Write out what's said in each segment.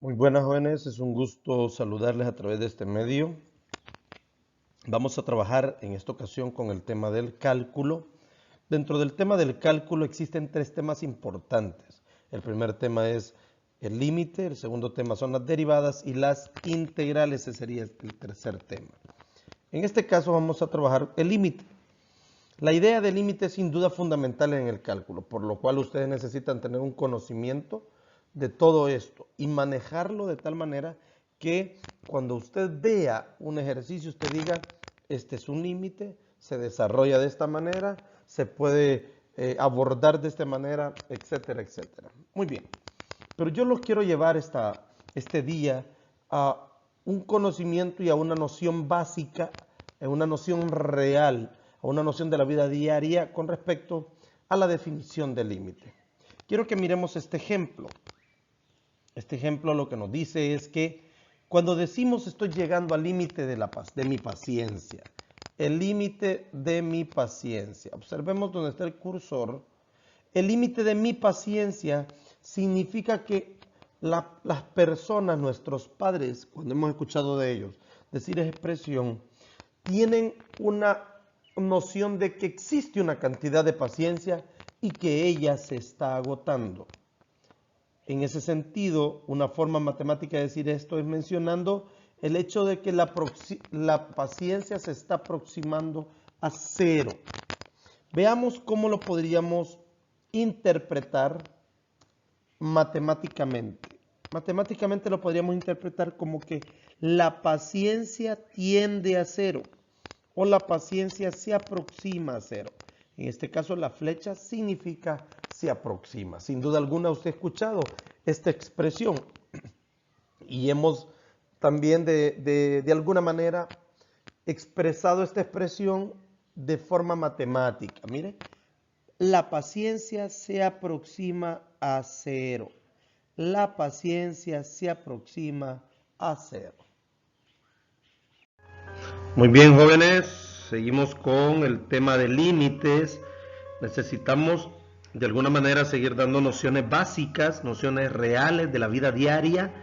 Muy buenas jóvenes, es un gusto saludarles a través de este medio. Vamos a trabajar en esta ocasión con el tema del cálculo. Dentro del tema del cálculo existen tres temas importantes. El primer tema es el límite, el segundo tema son las derivadas y las integrales, ese sería el tercer tema. En este caso vamos a trabajar el límite. La idea del límite es sin duda fundamental en el cálculo, por lo cual ustedes necesitan tener un conocimiento de todo esto y manejarlo de tal manera que cuando usted vea un ejercicio, usted diga, este es un límite, se desarrolla de esta manera, se puede abordar de esta manera, etcétera, etcétera. Muy bien, pero yo lo quiero llevar este día a un conocimiento y a una noción básica, a una noción real, a una noción de la vida diaria con respecto a la definición del límite. Quiero que miremos este ejemplo. Este ejemplo lo que nos dice es que cuando decimos estoy llegando al límite de mi paciencia, el límite de mi paciencia, observemos donde está el cursor, el límite de mi paciencia significa que las personas, nuestros padres, cuando hemos escuchado de ellos decir esa expresión, tienen una noción de que existe una cantidad de paciencia y que ella se está agotando. En ese sentido, una forma matemática de decir esto es mencionando el hecho de que la paciencia se está aproximando a cero. Veamos cómo lo podríamos interpretar matemáticamente. Matemáticamente lo podríamos interpretar como que la paciencia tiende a cero o la paciencia se aproxima a cero. En este caso la flecha significa se aproxima. Sin duda alguna usted ha escuchado esta expresión y hemos también de alguna manera expresado esta expresión de forma matemática. Mire, la paciencia se aproxima a cero. La paciencia se aproxima a cero. Muy bien, jóvenes, seguimos con el tema de límites. Necesitamos de alguna manera seguir dando nociones básicas, nociones reales de la vida diaria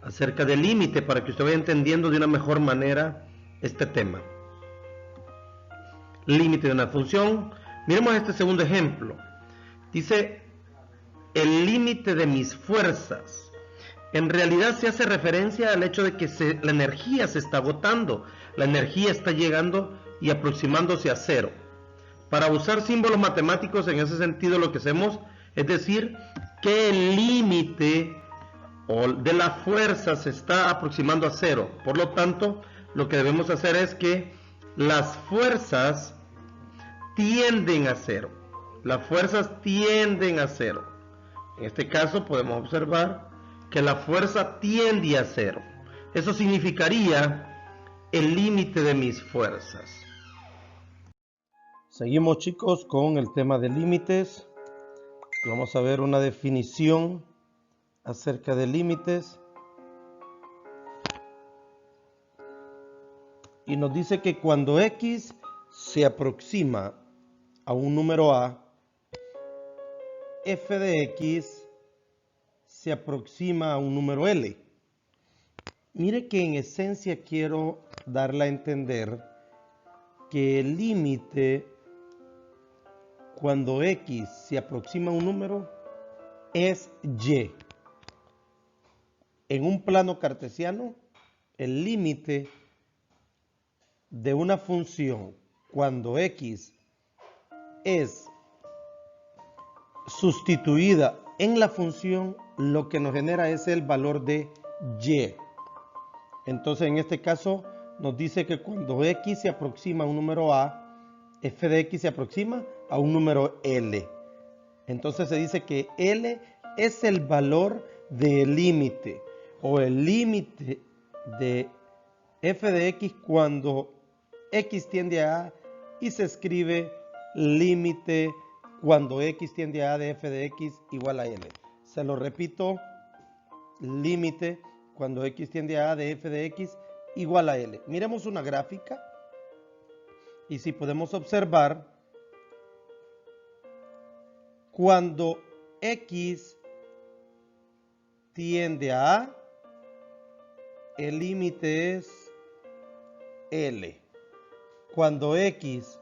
acerca del límite para que usted vaya entendiendo de una mejor manera este tema. Límite de una función. Miremos este segundo ejemplo. Dice, el límite de mis fuerzas. En realidad se hace referencia al hecho de que la energía se está agotando, la energía está llegando y aproximándose a cero. Para usar símbolos matemáticos en ese sentido lo que hacemos es decir que el límite de la fuerza se está aproximando a cero. Por lo tanto, lo que debemos hacer es que las fuerzas tienden a cero. Las fuerzas tienden a cero. En este caso podemos observar que la fuerza tiende a cero. Eso significaría el límite de mis fuerzas. Seguimos, chicos, con el tema de límites. Vamos a ver una definición acerca de límites. Y nos dice que cuando X se aproxima a un número A, f de X se aproxima a un número L. Mire que en esencia quiero darle a entender que el límite cuando X se aproxima a un número es Y. En un plano cartesiano, el límite de una función cuando X es sustituida en la función, lo que nos genera es el valor de Y. Entonces, en este caso, nos dice que cuando X se aproxima a un número A, f de X se aproxima a un número L. Entonces se dice que L es el valor del límite o el límite de f de X cuando X tiende a A y se escribe límite cuando X tiende a A de f de X igual a L. Se lo repito, límite cuando X tiende a A de f de X igual a L. Miremos una gráfica y si podemos observar, cuando X tiende a A, el límite es L. Cuando X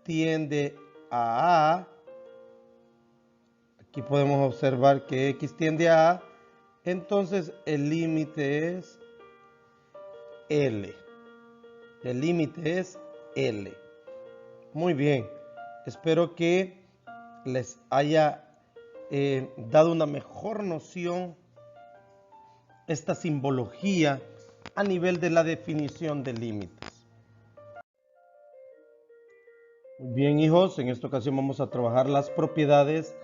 tiende a A, aquí podemos observar que X tiende a A, entonces el límite es L. El límite es L. Muy bien. Espero que les haya dado una mejor noción esta simbología a nivel de la definición de límites. Muy bien, hijos, en esta ocasión vamos a trabajar las propiedades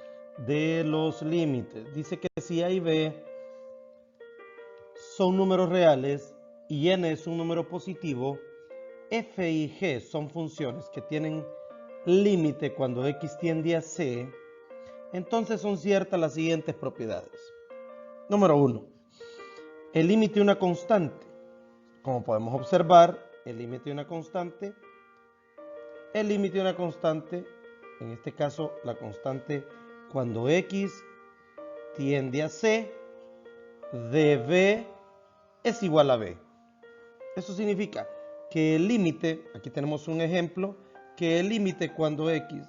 de los límites. Dice que si A y B son números reales y n es un número positivo, f y g son funciones que tienen límite cuando x tiende a c, entonces son ciertas las siguientes propiedades. Número 1. El límite de una constante. Como podemos observar, el límite de una constante, en este caso la constante cuando x tiende a c, de b es igual a b. Eso significa que el límite, aquí tenemos un ejemplo, que el límite cuando x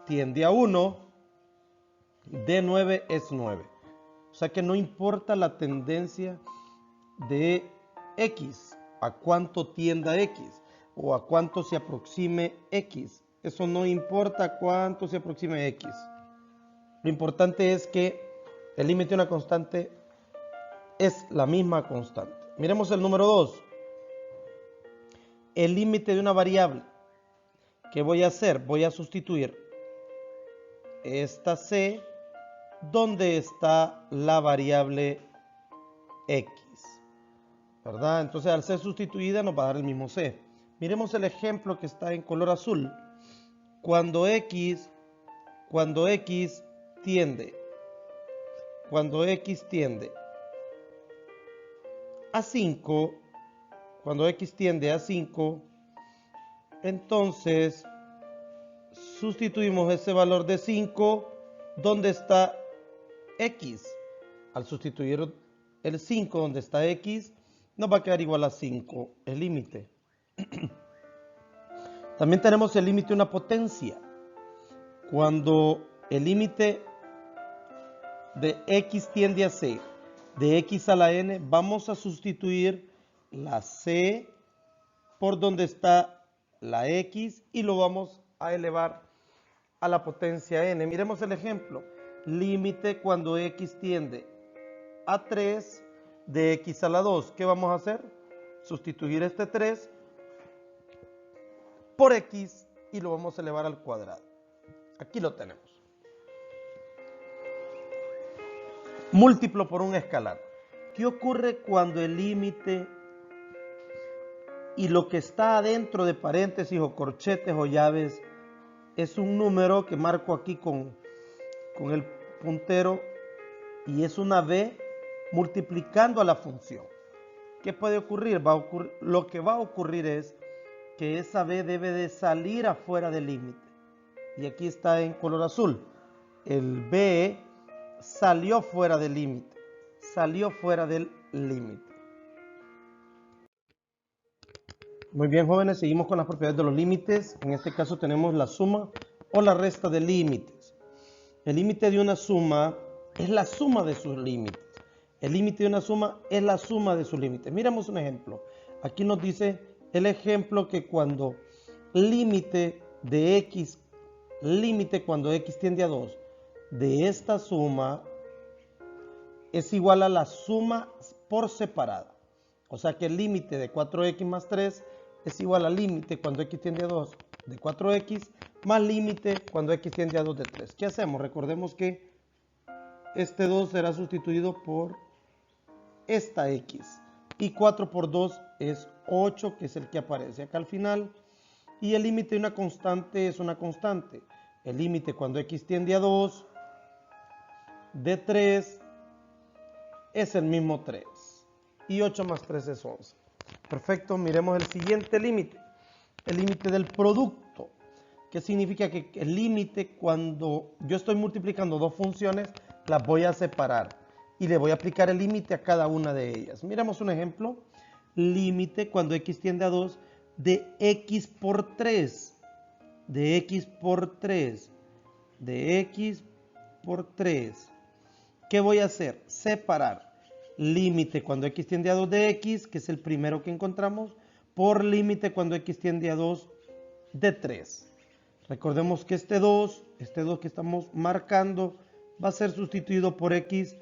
tiende a 1, de 9 es 9. O sea que no importa la tendencia de x, a cuánto tienda x o a cuánto se aproxime x. Eso no importa cuánto se aproxime x. Lo importante es que el límite de una constante es la misma constante. Miremos el número 2. El límite de una variable. ¿Qué voy a hacer? Voy a sustituir esta c donde está la variable x, ¿verdad? Entonces al ser sustituida nos va a dar el mismo c. Miremos el ejemplo que está en color azul. Cuando x tiende a 5, cuando x tiende a 5, entonces sustituimos ese valor de 5 donde está x. Al sustituir el 5 donde está x, nos va a quedar igual a 5, el límite. También tenemos el límite de una potencia. Cuando el límite de x tiende a c, de x a la n, vamos a sustituir la c por donde está la x y lo vamos a elevar a la potencia n. Miremos el ejemplo. Límite cuando x tiende a 3 de x a la 2. ¿Qué vamos a hacer? Sustituir este 3 por x y lo vamos a elevar al cuadrado. Aquí lo tenemos. Múltiplo por un escalar. ¿Qué ocurre cuando el límite y lo que está adentro de paréntesis o corchetes o llaves es un número que marco aquí con el puntero y es una b multiplicando a la función? ¿Qué puede ocurrir? Lo que va a ocurrir es que esa b debe de salir afuera del límite. Y aquí está en color azul. El b salió fuera del límite. Muy bien, jóvenes, seguimos con las propiedades de los límites. En este caso tenemos la suma o la resta de límites. El límite de una suma es la suma de sus límites. El límite de una suma es la suma de sus límites. Miremos un ejemplo. Aquí nos dice el ejemplo que cuando límite de x, cuando x tiende a 2, de esta suma es igual a la suma por separada. O sea que el límite de 4x más 3 es igual al límite cuando x tiende a 2 de 4x más límite cuando x tiende a 2 de 3. ¿Qué hacemos? Recordemos que este 2 será sustituido por esta x. Y 4 por 2 es 8, que es el que aparece acá al final. Y el límite de una constante es una constante. El límite cuando x tiende a 2 de 3 es el mismo 3. Y 8 más 3 es 11. Perfecto, miremos el siguiente límite. El límite del producto. ¿Qué significa? Que el límite cuando yo estoy multiplicando dos funciones, las voy a separar. y le voy a aplicar el límite a cada una de ellas. Miramos un ejemplo. Límite cuando x tiende a 2 de x por 3. De x por 3. De x por 3. ¿Qué voy a hacer? Separar límite cuando x tiende a 2 de x, que es el primero que encontramos, por límite cuando x tiende a 2 de 3. Recordemos que este 2 que estamos marcando, va a ser sustituido por x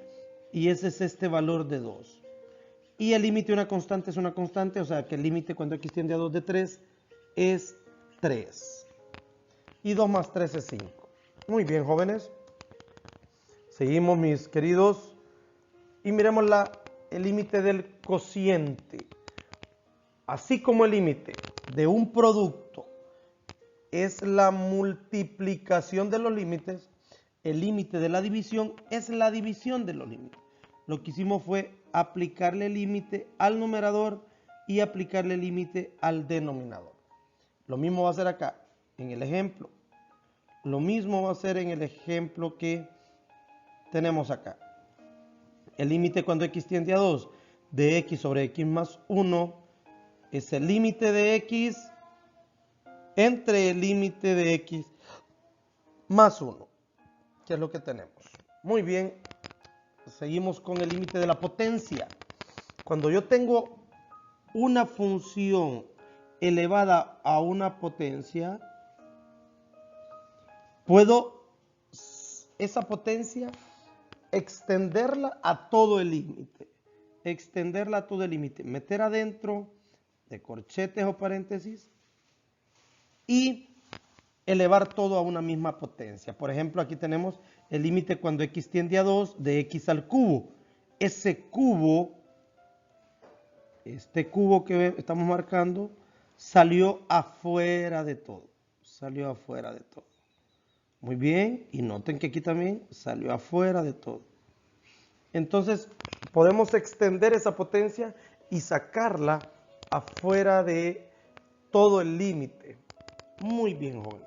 y ese es este valor de 2. Y el límite de una constante es una constante, o sea que el límite cuando x tiende a 2 de 3 es 3. Y 2 más 3 es 5. Muy bien, jóvenes. Seguimos, mis queridos, y miremos el límite del cociente. Así como el límite de un producto es la multiplicación de los límites, el límite de la división es la división de los límites. Lo que hicimos fue aplicarle límite al numerador y aplicarle límite al denominador. Lo mismo va a ser acá, en el ejemplo. Lo mismo va a ser en el ejemplo que tenemos acá. El límite cuando x tiende a 2 de x sobre x más 1 es el límite de x entre el límite de x más 1, que es lo que tenemos. Muy bien, seguimos con el límite de la potencia. Cuando yo tengo una función elevada a una potencia, puedo esa potencia extenderla a todo el límite. Extenderla a todo el límite. Meter adentro de corchetes o paréntesis y elevar todo a una misma potencia. Por ejemplo, aquí tenemos el límite cuando x tiende a 2 de x al cubo. Ese cubo, este cubo que estamos marcando, salió afuera de todo. Salió afuera de todo. Muy bien, y noten que aquí también salió afuera de todo. Entonces, podemos extender esa potencia y sacarla afuera de todo el límite. Muy bien, jóvenes.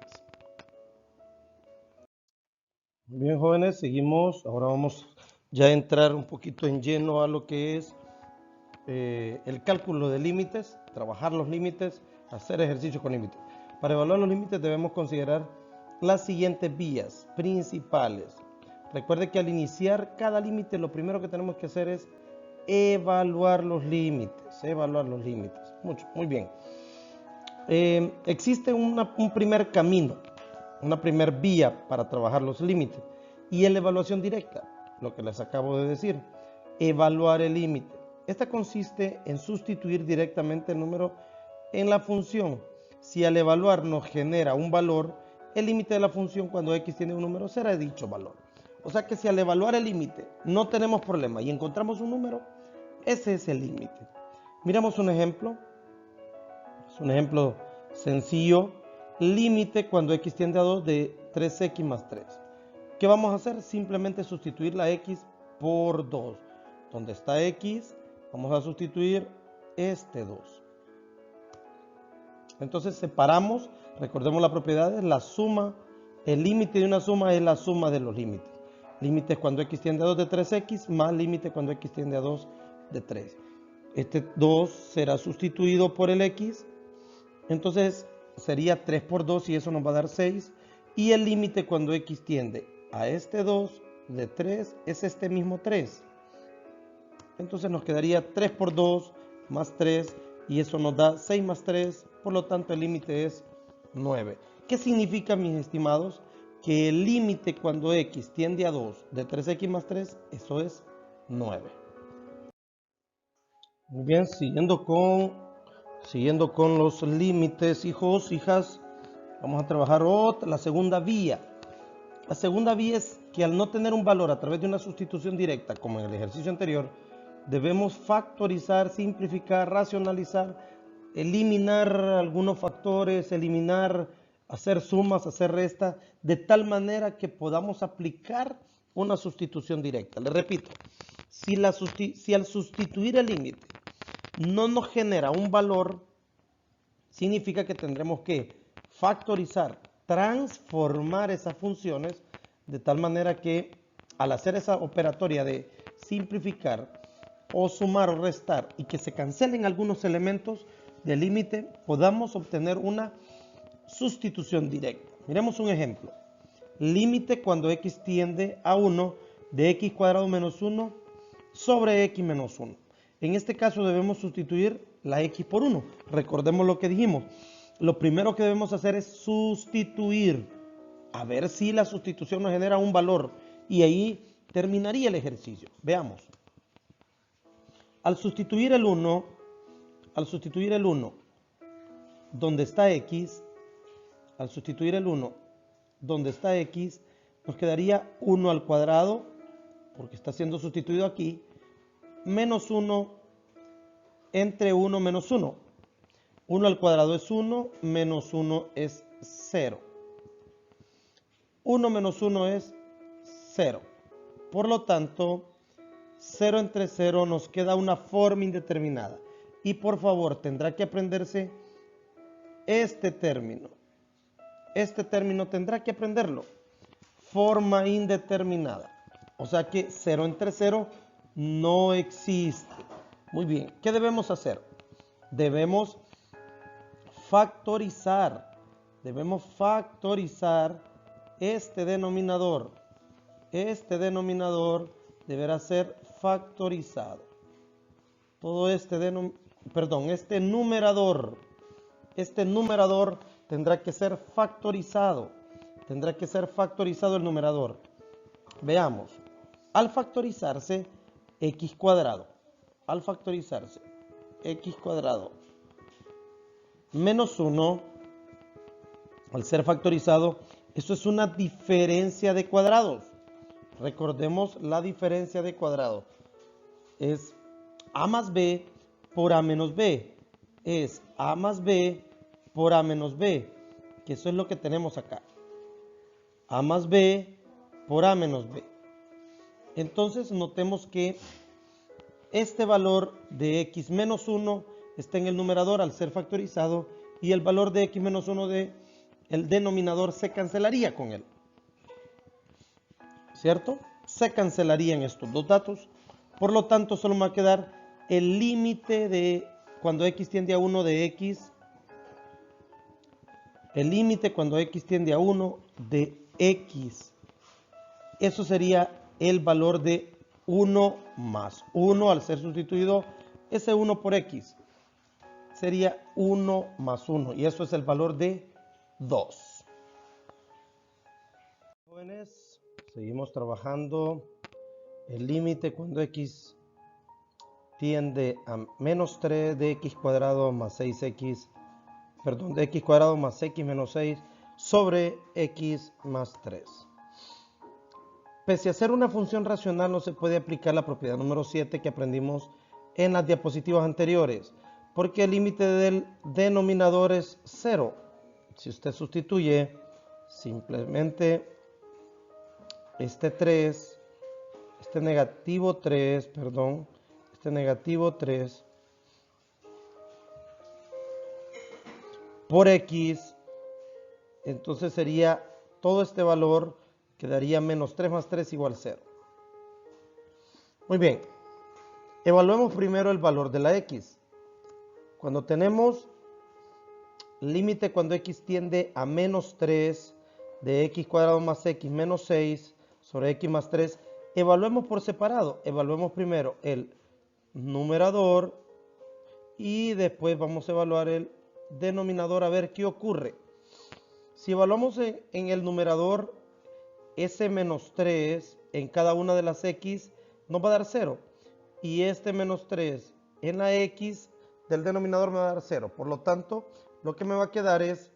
Muy bien, jóvenes, seguimos. Ahora vamos ya a entrar un poquito en lleno a lo que es el cálculo de límites, trabajar los límites, hacer ejercicio con límites. Para evaluar los límites debemos considerar las siguientes vías principales. Recuerde que al iniciar cada límite lo primero que tenemos que hacer es evaluar los límites. Muy bien. Existe un primer camino, una primer vía para trabajar los límites y es la evaluación directa, lo que les acabo de decir. Evaluar el límite. Esta consiste en sustituir directamente el número en la función. Si al evaluar nos genera un valor, el límite de la función cuando x tiene un número será dicho valor. O sea que si al evaluar el límite no tenemos problema y encontramos un número, ese es el límite. Miramos un ejemplo. Es un ejemplo sencillo. Límite cuando x tiende a 2 de 3x más 3. ¿Qué vamos a hacer? Simplemente sustituir la x por 2. Donde está x, vamos a sustituir este 2. Entonces separamos, recordemos la propiedad, es la suma, el límite de una suma es la suma de los límites. Límite cuando x tiende a 2 de 3x más límite cuando x tiende a 2 de 3. Este 2 será sustituido por el x, entonces sería 3 por 2 y eso nos va a dar 6. Y el límite cuando x tiende a este 2 de 3 es este mismo 3. Entonces nos quedaría 3 por 2 más 3 y eso nos da 6 más 3, por lo tanto el límite es 9. ¿Qué significa, mis estimados? Que el límite cuando x tiende a 2 de 3x más 3, eso es 9. Muy bien, siguiendo con los límites, hijos, hijas, vamos a trabajar la segunda vía. La segunda vía es que al no tener un valor a través de una sustitución directa, como en el ejercicio anterior, debemos factorizar, simplificar, racionalizar, eliminar algunos factores, hacer sumas, hacer restas, de tal manera que podamos aplicar una sustitución directa. Les repito, si al sustituir el límite no nos genera un valor, significa que tendremos que factorizar, transformar esas funciones de tal manera que al hacer esa operatoria de simplificar o sumar o restar y que se cancelen algunos elementos del límite, podamos obtener una sustitución directa. Miremos un ejemplo. Límite cuando x tiende a 1 de x cuadrado menos 1 sobre x menos 1. En este caso debemos sustituir la x por 1. Recordemos lo que dijimos. Lo primero que debemos hacer es sustituir. A ver si la sustitución nos genera un valor. Y ahí terminaría el ejercicio. Veamos. Al sustituir el 1 donde está x, nos quedaría 1 al cuadrado, porque está siendo sustituido aquí, menos 1 entre 1 menos 1. 1 al cuadrado es 1, menos 1 es 0. 1 menos 1 es 0. Por lo tanto, 0 entre 0 nos queda una forma indeterminada. Y por favor, tendrá que aprenderse este término. Este término tendrá que aprenderlo. Forma indeterminada. O sea que 0 entre 0 no existe. Muy bien, ¿qué debemos hacer? Debemos factorizar. Debemos factorizar este denominador. Este denominador deberá ser factorizado. Todo este numerador tendrá que ser factorizado. Tendrá que ser factorizado el numerador. Veamos. Al factorizarse x cuadrado menos 1, al ser factorizado, eso es una diferencia de cuadrados. Recordemos la diferencia de cuadrados. Es a más b por a menos b. Es a más b por a menos b. Que eso es lo que tenemos acá. A más b por a menos b. Entonces notemos que este valor de x menos 1 está en el numerador al ser factorizado y el valor de x menos 1 del denominador se cancelaría con él. ¿Cierto? Se cancelarían estos dos datos. Por lo tanto, solo me va a quedar el límite de cuando x tiende a 1 de x. El límite cuando x tiende a 1 de x. Eso sería el valor de 1 más 1 al ser sustituido ese 1 por x. Sería 1 más 1 y eso es el valor de 2. Jóvenes, seguimos trabajando. El límite cuando x tiende a menos 3 de x cuadrado más 6x, de x cuadrado más x menos 6 sobre x más 3. Pese a ser una función racional, no se puede aplicar la propiedad número 7 que aprendimos en las diapositivas anteriores, porque el límite del denominador es 0. Si usted sustituye simplemente este negativo 3 por x, entonces sería todo este valor, quedaría menos 3 más 3 igual 0. Muy bien, evaluemos primero el valor de la x. Cuando tenemos límite cuando x tiende a menos 3 de x cuadrado más x menos 6 sobre x más 3, evaluemos por separado. Evaluemos primero el numerador y después vamos a evaluar el denominador a ver qué ocurre. Si evaluamos en el numerador, ese menos 3 en cada una de las x nos va a dar 0. Y este menos 3 en la x del denominador me va a dar 0. Por lo tanto, lo que me va a quedar es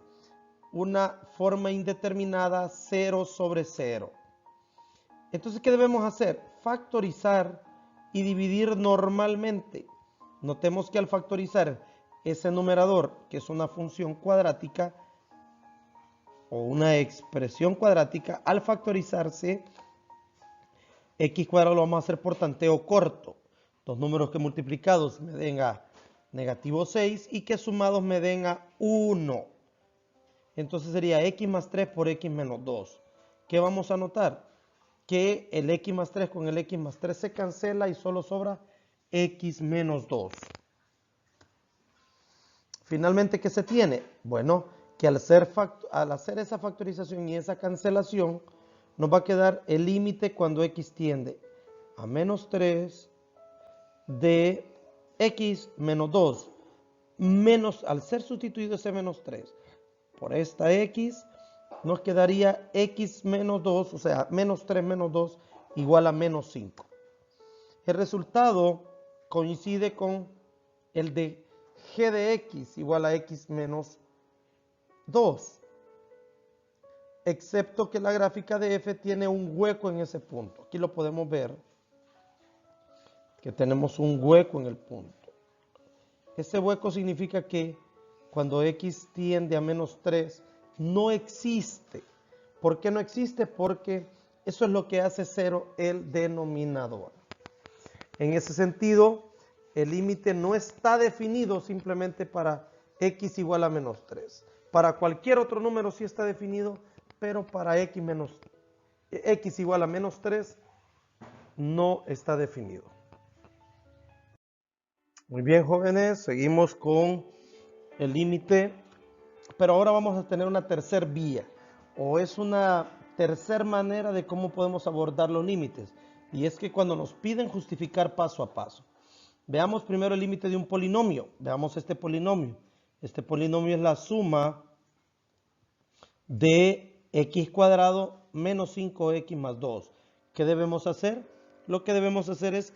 una forma indeterminada 0 sobre 0. Entonces, ¿qué debemos hacer? Factorizar y dividir normalmente. Notemos que al factorizar ese numerador, que es una función cuadrática o una expresión cuadrática, al factorizarse, x cuadrado lo vamos a hacer por tanteo corto. Dos números que multiplicados me den a negativo 6 y que sumados me den a 1. Entonces sería x más 3 por x menos 2. ¿Qué vamos a notar? que el x más 3 con el x más 3 se cancela y solo sobra x menos 2. Finalmente, ¿qué se tiene? Bueno, que al hacer esa factorización y esa cancelación, nos va a quedar el límite cuando x tiende a menos 3 de x menos 2, menos, al ser sustituido ese menos 3 por esta x, nos quedaría x menos 2, o sea, menos 3 menos 2 igual a menos 5. El resultado coincide con el de g de x igual a x menos 2, excepto que la gráfica de f tiene un hueco en ese punto. Aquí lo podemos ver, que tenemos un hueco en el punto. Ese hueco significa que cuando x tiende a menos 3, no existe. ¿Por qué no existe? Porque eso es lo que hace 0 el denominador. En ese sentido, el límite no está definido simplemente para x igual a menos 3. Para cualquier otro número sí está definido, pero para x igual a menos 3 no está definido. Muy bien, jóvenes, seguimos con el límite, pero ahora vamos a tener una tercera vía, o es una tercera manera de cómo podemos abordar los límites, y es que cuando nos piden justificar paso a paso. Veamos primero el límite de un polinomio. Veamos este polinomio. Este polinomio es la suma de x cuadrado menos 5x más 2. ¿Qué debemos hacer? Lo que debemos hacer es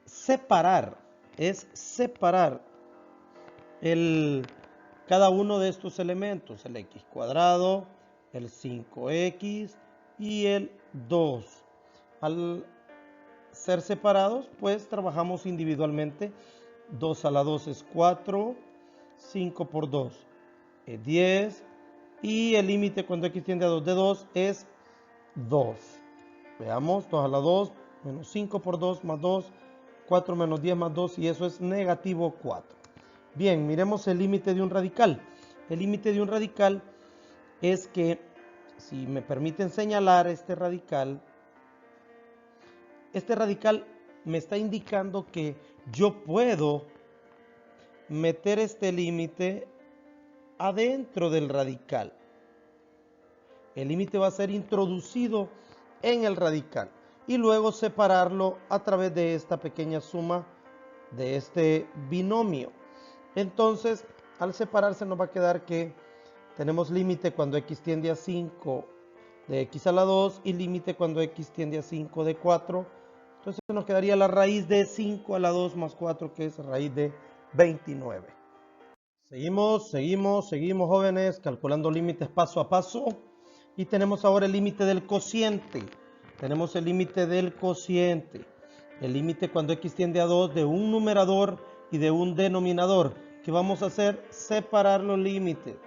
separar cada uno de estos elementos, el x cuadrado, el 5x y el 2. Al ser separados, pues trabajamos individualmente. 2 a la 2 es 4, 5 por 2 es 10, y el límite cuando x tiende a 2 de 2 es 2. Veamos, 2 a la 2, menos 5 por 2 más 2, 4 menos 10 más 2, y eso es negativo 4. Bien, miremos el límite de un radical. El límite de un radical es que, si me permiten señalar este radical me está indicando que yo puedo meter este límite adentro del radical. El límite va a ser introducido en el radical y luego separarlo a través de esta pequeña suma de este binomio. Entonces, al separarse nos va a quedar que tenemos límite cuando x tiende a 5 de x a la 2 y límite cuando x tiende a 5 de 4. Entonces nos quedaría la raíz de 5 a la 2 más 4, que es raíz de 29. Seguimos jóvenes, calculando límites paso a paso. Y tenemos ahora el límite del cociente. Tenemos el límite del cociente. El límite cuando x tiende a 2 de un numerador y de un denominador. ¿Qué vamos a hacer? Separar los límites.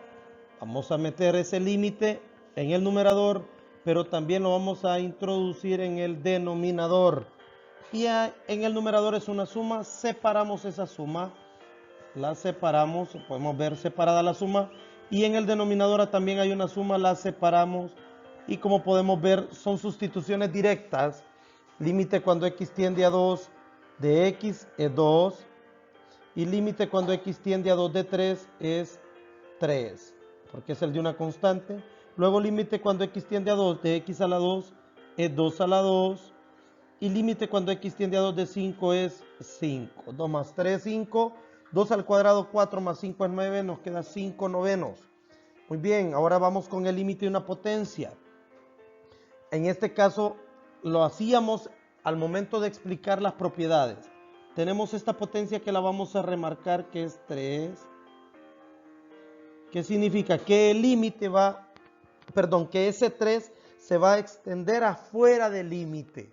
Vamos a meter ese límite en el numerador, pero también lo vamos a introducir en el denominador. Y en el numerador es una suma, separamos esa suma, la separamos, podemos ver separada la suma, y en el denominador también hay una suma, la separamos, y como podemos ver son sustituciones directas. Límite cuando x tiende a 2 de x es 2, y límite cuando x tiende a 2 de 3 es 3, porque es el de una constante. Luego límite cuando x tiende a 2 de x a la 2 es 2 a la 2, y límite cuando x tiende a 2 de 5 es 5. 2 más 3, 5. 2 al cuadrado, 4 más 5 es 9. Nos queda 5 novenos. Muy bien, ahora vamos con el límite de una potencia. En este caso lo hacíamos al momento de explicar las propiedades. Tenemos esta potencia que la vamos a remarcar, que es 3. ¿Qué significa? Que el límite que ese 3 se va a extender afuera del límite.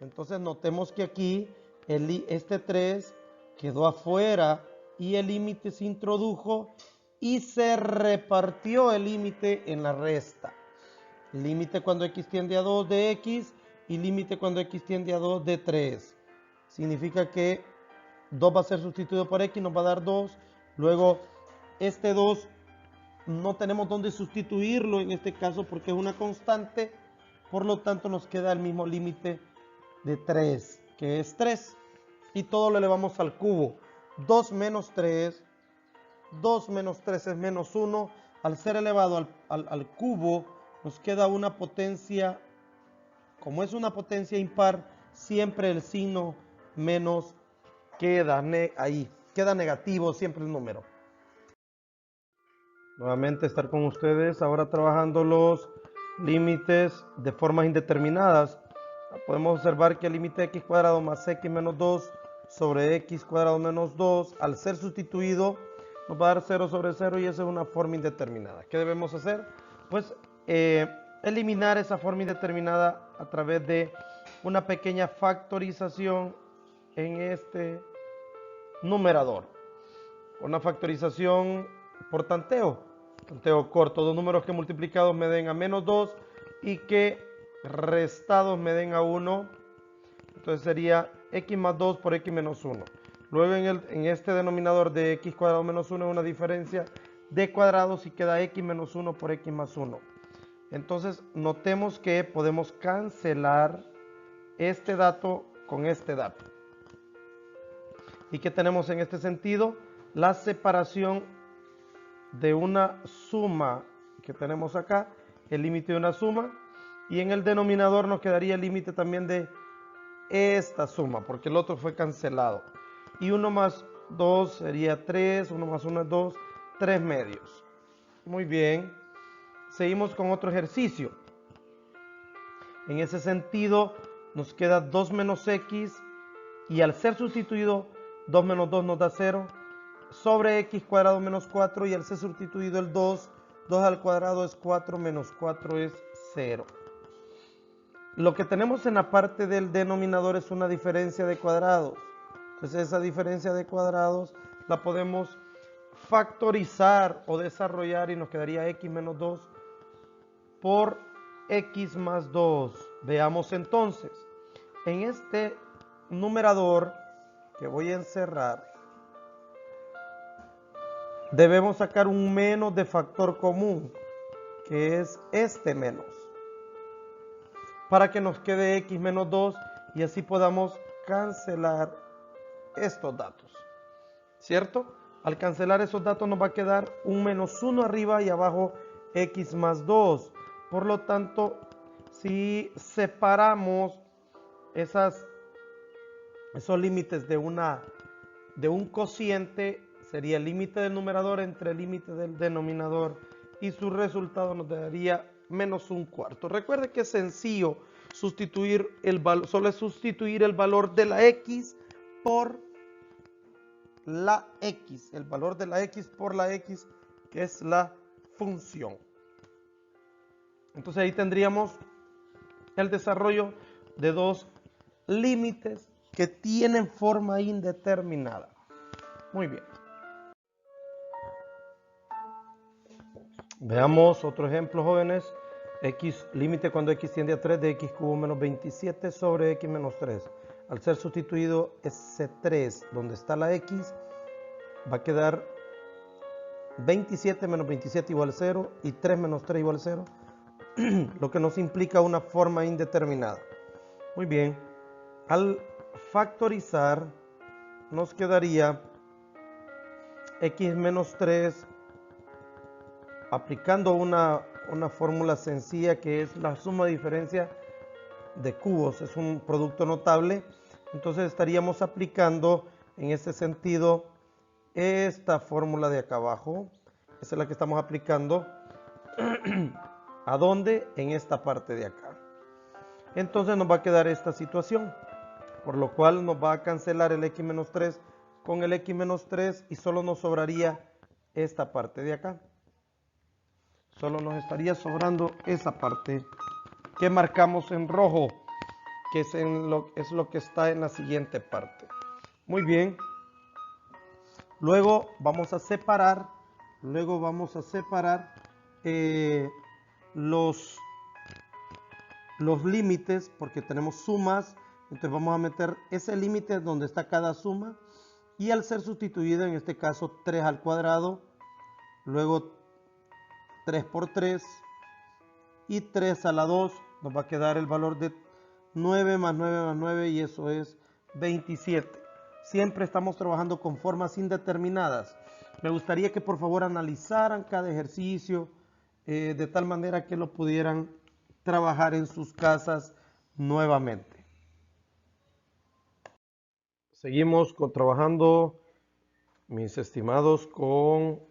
Entonces notemos que aquí este 3 quedó afuera y el límite se introdujo y se repartió el límite en la resta. Límite cuando x tiende a 2 de x y límite cuando x tiende a 2 de 3. Significa que 2 va a ser sustituido por x, nos va a dar 2. Luego este 2 no tenemos dónde sustituirlo en este caso porque es una constante. Por lo tanto, nos queda el mismo límite de 3, que es 3. Y todo lo elevamos al cubo. 2 menos 3. 2 menos 3 es menos 1. Al ser elevado al cubo, nos queda una potencia. Como es una potencia impar, siempre el signo menos queda ahí. Queda negativo siempre el número. Nuevamente estar con ustedes ahora trabajando los límites de formas indeterminadas. Podemos observar que el límite de x cuadrado más x menos 2 sobre x cuadrado menos 2, al ser sustituido, nos va a dar 0 sobre 0 y esa es una forma indeterminada. ¿Qué debemos hacer? Pues eliminar esa forma indeterminada a través de una pequeña factorización en este numerador. Una factorización por tanteo corto, dos números que multiplicados me den a menos 2 y que restados me den a 1. Entonces sería x más 2 por x menos 1. Luego en este denominador de x cuadrado menos 1 es una diferencia de cuadrados y queda x menos 1 por x más 1. Entonces notemos que podemos cancelar este dato con este dato. ¿Y qué tenemos en este sentido? La separación de una suma que tenemos acá, el límite de una suma, y en el denominador nos quedaría el límite también de esta suma, porque el otro fue cancelado. Y 1 más 2 sería 3, 1 más 1 es 2, 3 medios. Muy bien. Seguimos con otro ejercicio. En ese sentido, nos queda 2 menos x, y al ser sustituido, 2 menos 2 nos da 0, sobre x cuadrado menos 4, y al ser sustituido el 2, 2 al cuadrado es 4, menos 4 es 0. Lo que tenemos en la parte del denominador es una diferencia de cuadrados. Entonces esa diferencia de cuadrados la podemos factorizar o desarrollar y nos quedaría x menos 2 por x más 2. Veamos entonces, en este numerador que voy a encerrar, debemos sacar un menos de factor común, que es este menos, para que nos quede x menos 2 y así podamos cancelar estos datos, ¿cierto? Al cancelar esos datos nos va a quedar un menos 1 arriba y abajo x más 2. Por lo tanto, si separamos esos límites de un cociente, sería el límite del numerador entre el límite del denominador y su resultado nos daría menos un cuarto. Recuerde que es sencillo sustituir solo es sustituir el valor de la x por la x, el valor de la x por la x, que es la función. Entonces ahí tendríamos el desarrollo de dos límites que tienen forma indeterminada. Muy bien. Veamos otro ejemplo, jóvenes. X, límite cuando x tiende a 3 de x cubo menos 27 sobre x menos 3. Al ser sustituido ese 3 donde está la x, va a quedar 27 menos 27 igual a 0 y 3 menos 3 igual a 0, lo que nos implica una forma indeterminada. Muy bien, al factorizar nos quedaría x menos 3 aplicando una fórmula sencilla que es la suma diferencia de cubos, es un producto notable. Entonces estaríamos aplicando en este sentido esta fórmula de acá abajo, esa es la que estamos aplicando. ¿A dónde? En esta parte de acá. Entonces nos va a quedar esta situación, por lo cual nos va a cancelar el x menos 3 con el x menos 3 y solo nos sobraría esta parte de acá. Solo nos estaría sobrando esa parte que marcamos en rojo, que es lo que está en la siguiente parte. Muy bien. Luego vamos a separar los límites, porque tenemos sumas. Entonces vamos a meter ese límite donde está cada suma, y al ser sustituido, en este caso 3 al cuadrado, luego 3 por 3 y 3 a la 2 nos va a quedar el valor de 9 más 9 más 9 y eso es 27. Siempre estamos trabajando con formas indeterminadas. Me gustaría que por favor analizaran cada ejercicio de tal manera que lo pudieran trabajar en sus casas nuevamente. Seguimos trabajando, mis estimados, con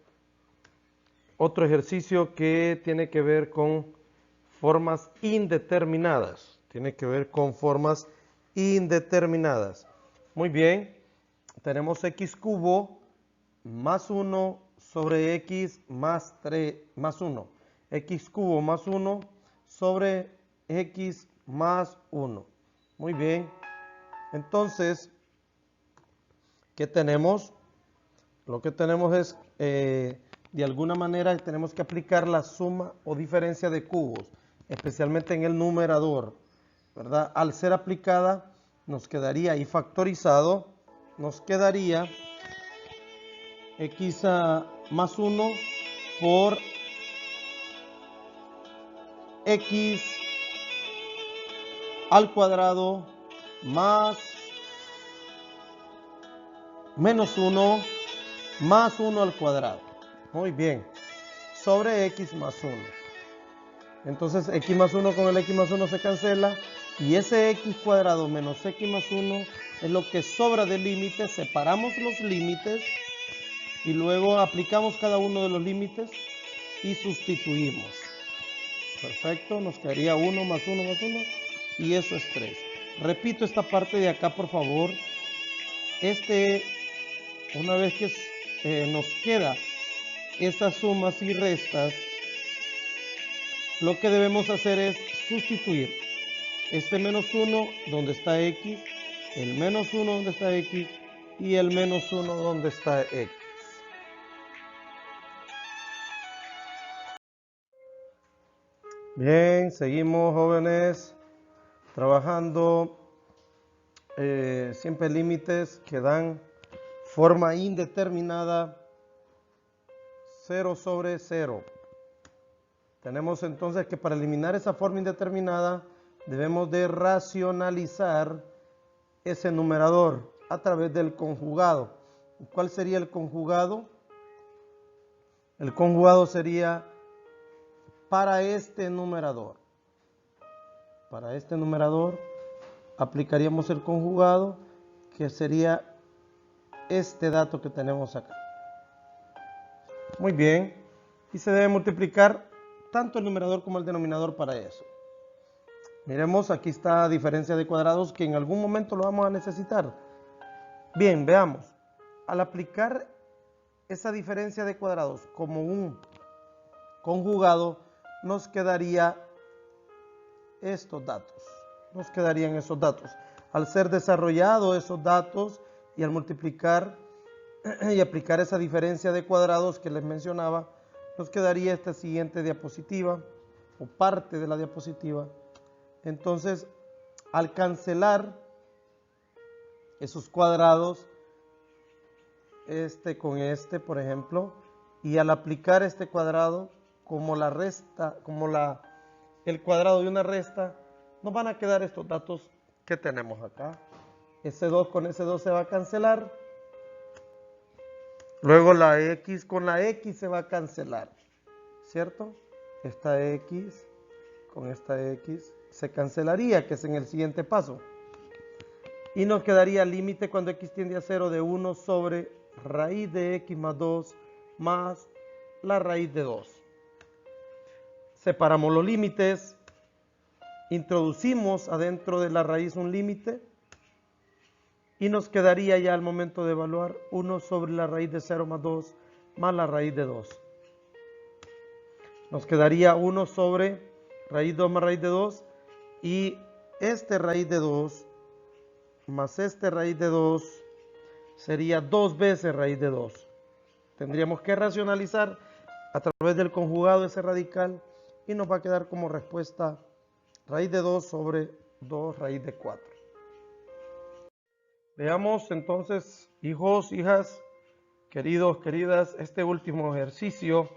otro ejercicio que tiene que ver con formas indeterminadas. Tiene que ver con formas indeterminadas. Muy bien, tenemos x cubo más 1 sobre x más 3 más 1. X cubo más 1 sobre x más 1. Muy bien. Entonces, ¿qué tenemos? Lo que tenemos es, de alguna manera, tenemos que aplicar la suma o diferencia de cubos, especialmente en el numerador, ¿verdad? Al ser aplicada, nos quedaría ahí factorizado, nos quedaría x más 1 por x al cuadrado más menos 1 más 1 al cuadrado. Muy bien, sobre x más 1. Entonces x más 1 con el x más 1 se cancela y ese x cuadrado menos x más 1 es lo que sobra del límite. Separamos los límites y luego aplicamos cada uno de los límites y sustituimos. Perfecto, nos quedaría 1 más 1 más 1 y eso es 3. Repito esta parte de acá, por favor. Una vez que nos queda estas sumas y restas, lo que debemos hacer es sustituir este menos 1 donde está x, el menos 1 donde está x y el menos 1 donde está x. Bien, seguimos, jóvenes, trabajando siempre límites que dan forma indeterminada, 0 sobre 0. Tenemos entonces que para eliminar esa forma indeterminada debemos de racionalizar ese numerador a través del conjugado. ¿Cuál sería el conjugado? El conjugado sería para este numerador. Para este numerador aplicaríamos el conjugado, que sería este dato que tenemos acá. Muy bien. Y se debe multiplicar tanto el numerador como el denominador para eso. Miremos, aquí está diferencia de cuadrados que en algún momento lo vamos a necesitar. Bien, veamos. Al aplicar esa diferencia de cuadrados como un conjugado, nos quedaría estos datos. Nos quedarían esos datos. Al ser desarrollados esos datos y al multiplicar y aplicar esa diferencia de cuadrados que les mencionaba, nos quedaría esta siguiente diapositiva o parte de la diapositiva. Entonces, al cancelar esos cuadrados, con por ejemplo, y al aplicar este cuadrado como la resta, como el cuadrado de una resta, nos van a quedar estos datos que tenemos acá. Ese 2 con ese 2 se va a cancelar. Luego la x con la x se va a cancelar, ¿cierto? Esta x con esta x se cancelaría, que es en el siguiente paso. Y nos quedaría límite cuando x tiende a 0 de 1 sobre raíz de x más 2 más la raíz de 2. Separamos los límites, introducimos adentro de la raíz un límite y nos quedaría ya al momento de evaluar 1 sobre la raíz de 0 más 2 más la raíz de 2. Nos quedaría 1 sobre raíz 2 más raíz de 2 y este raíz de 2 más este raíz de 2 sería 2 veces raíz de 2. Tendríamos que racionalizar a través del conjugado ese radical y nos va a quedar como respuesta raíz de 2 sobre 2 raíz de 4. Veamos entonces, hijos, hijas, queridos, queridas, este último ejercicio,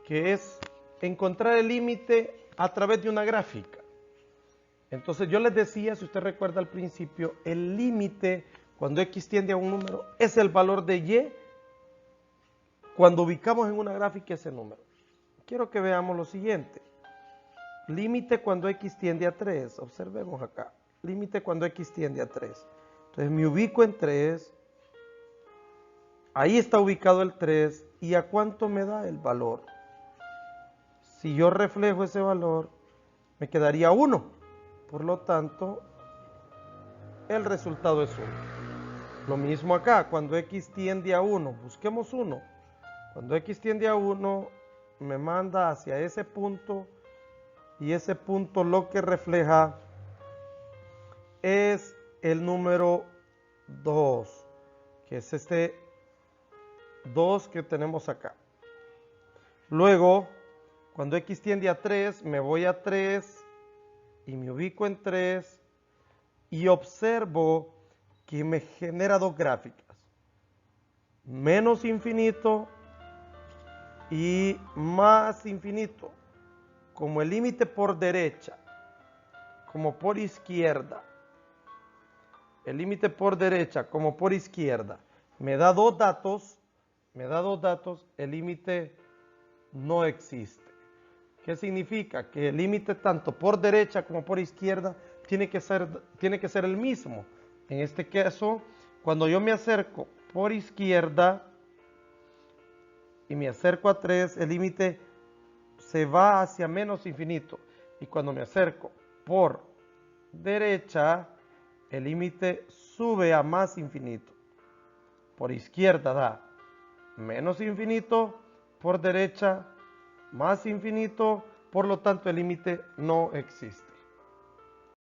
que es encontrar el límite a través de una gráfica. Entonces yo les decía, si usted recuerda al principio, el límite cuando x tiende a un número es el valor de y cuando ubicamos en una gráfica ese número. Quiero que veamos lo siguiente. Límite cuando x tiende a 3. Observemos acá. Límite cuando x tiende a 3. Entonces me ubico en 3. Ahí está ubicado el 3. ¿Y a cuánto me da el valor? Si yo reflejo ese valor, me quedaría 1. Por lo tanto, el resultado es 1. Lo mismo acá, cuando x tiende a 1. Busquemos 1. Cuando x tiende a 1, me manda hacia ese punto. Y ese punto lo que refleja es el número 2, que es este 2 que tenemos acá. Luego, cuando x tiende a 3, me voy a 3 y me ubico en 3 y observo que me genera dos gráficas. Menos infinito y más infinito. Como el límite por derecha, como por izquierda. El límite por derecha como por izquierda me da dos datos, el límite no existe. ¿Qué significa? Que el límite tanto por derecha como por izquierda tiene que ser el mismo. En este caso, cuando yo me acerco por izquierda y me acerco a 3, el límite se va hacia menos infinito. Y cuando me acerco por derecha, el límite sube a más infinito. Por izquierda da menos infinito, por derecha más infinito, por lo tanto el límite no existe.